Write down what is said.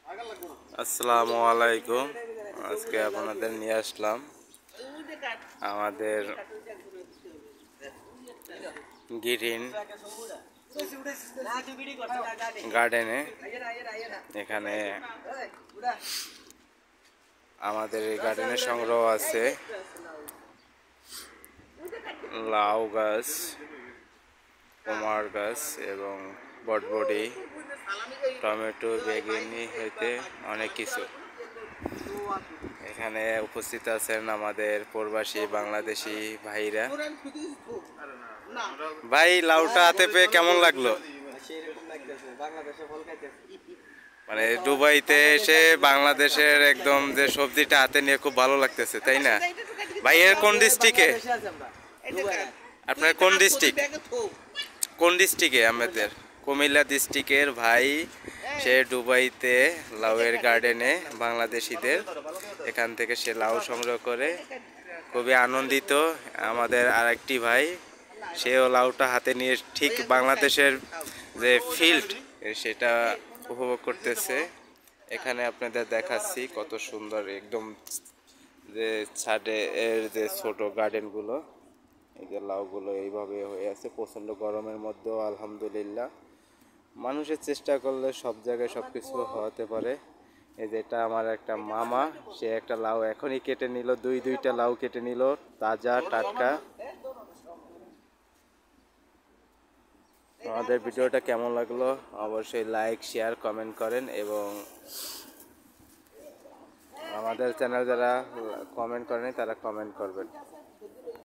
আসসালামু আলাইকুম। আজকে আপনাদের নিয়ে আসলাম আমাদের গ্রিন গার্ডেনে। এখানে আমাদের এই গার্ডেনে সংগ্রহ আছে লাউ গাছ, কুমার গাছ এবং বটবডি, টমেটো, বেগুনি হইতে অনেক কিছু। এখানে উপস্থিত আছেন আমাদের প্রবাসী বাংলাদেশি ভাইরা। ভাই, লাউটা হাতে পেয়ে কেমন লাগলো? মানে দুবাইতে এসে বাংলাদেশের একদম যে সবজিটা হাতে নিয়ে খুব ভালো লাগতেছে, তাই না? ভাইয়ের কোন ডিস্ট্রিক্টে? আপনার কোন ডিস্ট্রিক্ট? কোন ডিস্ট্রিক্টে? আমাদের কুমিল্লা ডিস্ট্রিক্টের ভাই। সে দুবাইতে লাউয়ের গার্ডেনে বাংলাদেশিদের এখান থেকে সে লাউ সংগ্রহ করে খুবই আনন্দিত। আমাদের আরেকটি ভাই, সেও লাউটা হাতে নিয়ে ঠিক বাংলাদেশের যে ফিল্ড সেটা উপভোগ করতেছে। এখানে আপনাদের দেখাচ্ছি কত সুন্দর একদম যে ছাদে এর যে ছোট গার্ডেনগুলো, এই যে লাউগুলো এইভাবে হয়ে আছে প্রচণ্ড গরমের মধ্যেও। আলহামদুলিল্লাহ, মানুষের চেষ্টা করলে সব জায়গায় সব কিছু হতে পারে। এই যেটা আমার একটা মামা, সে একটা লাউ এখনই কেটে নিল, দুইটা লাউ কেটে নিল, তাজা টাটকা। আমাদের ভিডিওটা কেমন লাগলো অবশ্যই লাইক, শেয়ার, কমেন্ট করেন এবং আমাদের চ্যানেল যারা কমেন্ট করেনি তারা কমেন্ট করবেন।